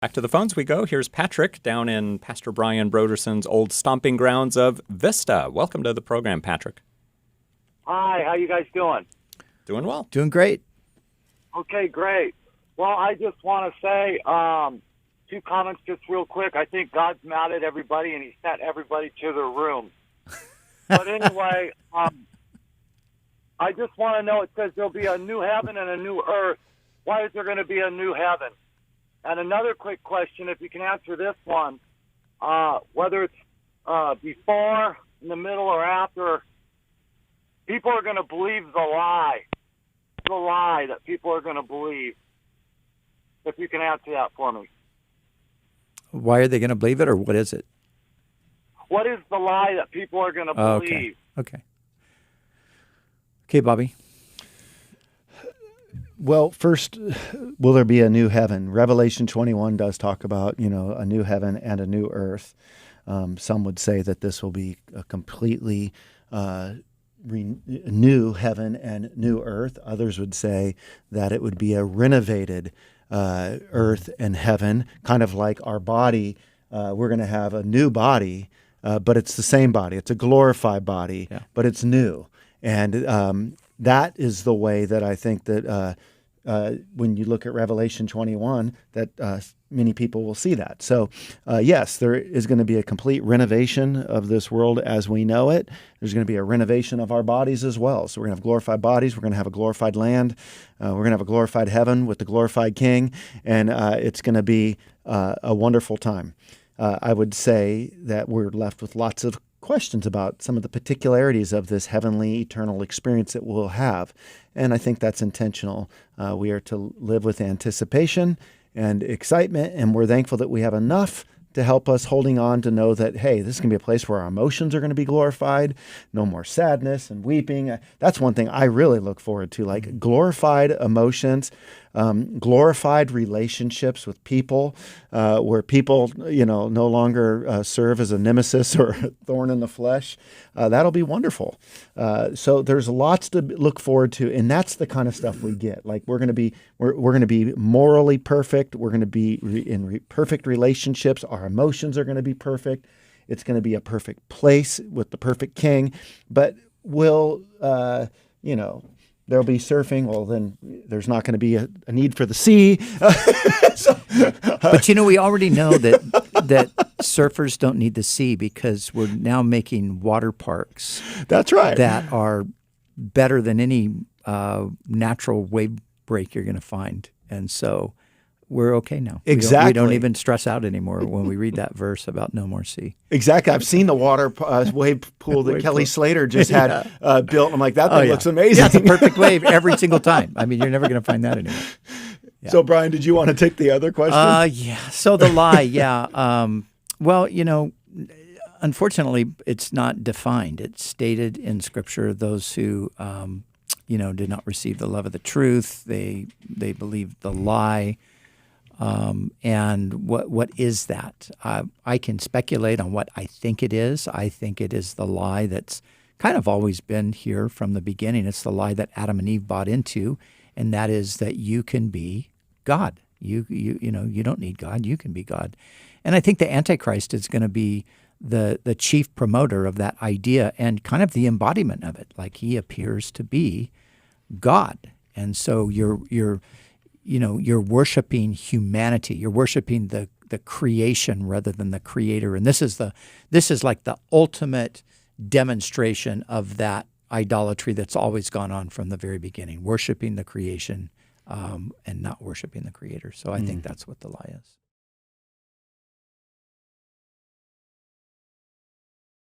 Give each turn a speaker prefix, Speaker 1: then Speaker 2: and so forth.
Speaker 1: Back to the phones we go. Here's Patrick down in Pastor Brian Broderson's old stomping grounds of Vista. Welcome to the program, Patrick.
Speaker 2: Hi, how you guys doing?
Speaker 1: Doing well.
Speaker 3: Doing great.
Speaker 2: Okay, great. Well, I just want to say two comments just real quick. I think God's mad at everybody, and he sent everybody to their rooms. But anyway, I just want to know, it says there'll be a new heaven and a new earth. Why is there going to be a new heaven? And another quick question, if you can answer this one, whether it's before, in the middle, or after, people are going to believe the lie that people are going to believe. If you can answer that for me.
Speaker 3: Why are they going to believe it, or what is it?
Speaker 2: What is the lie that people are going to believe?
Speaker 3: Okay, Bobby.
Speaker 4: Well, first, will there be a new heaven? Revelation 21 does talk about, a new heaven and a new earth. Some would say that this will be a completely new heaven and new earth. Others would say that it would be a renovated earth and heaven, kind of like our body. We're going to have a new body, but it's the same body. It's a glorified body, but it's new. And that is the way that I think that when you look at Revelation 21, that many people will see that. So, yes, there is going to be a complete renovation of this world as we know it. There's going to be a renovation of our bodies as well. So we're going to have glorified bodies. We're going to have a glorified land. We're going to have a glorified heaven with the glorified King. And it's going to be a wonderful time. I would say that we're left with lots of questions about some of the particularities of this heavenly eternal experience that we'll have. And I think that's intentional. We are to live with anticipation and excitement, and we're thankful that we have enough to help us holding on to know that, hey, this is going to be a place where our emotions are going to be glorified, no more sadness and weeping. That's one thing I really look forward to, like glorified emotions, glorified relationships with people, where people, no longer serve as a nemesis or a thorn in the flesh. That'll be wonderful. So there's lots to look forward to, and that's the kind of stuff we get. Like we're going to be morally perfect. We're going to be in perfect relationships. Our emotions are going to be perfect. It's going to be a perfect place with the perfect King. But will there'll be surfing. Well, then there's not going to be a need for the sea.
Speaker 3: But we already know that surfers don't need the sea because we're now making water parks.
Speaker 4: That's right.
Speaker 3: That are better than any natural wave break you're going to find. And so we're okay now.
Speaker 4: Exactly.
Speaker 3: We don't even stress out anymore when we read that verse about no more sea.
Speaker 4: Exactly. I've seen the water wave pool that Kelly Slater just had built. I'm like, that thing looks amazing.
Speaker 3: Yeah, it's a perfect wave every single time. I mean, you're never going to find that anymore. Yeah.
Speaker 4: So, Brian, did you want to take the other question?
Speaker 3: So the lie, well, unfortunately, it's not defined. It's stated in Scripture, those who, did not receive the love of the truth, they believed the lie. And what is that? I can speculate on what I think it is. I think it is the lie that's kind of always been here from the beginning. It's the lie that Adam and Eve bought into, and that is that you can be God. You don't need God. You can be God. And I think the Antichrist is going to be the chief promoter of that idea and kind of the embodiment of it. Like he appears to be God, and so you're worshiping humanity. You're worshiping the creation rather than the creator. And this is like the ultimate demonstration of that idolatry that's always gone on from the very beginning, worshiping the creation and not worshiping the creator. So I think that's what the lie is.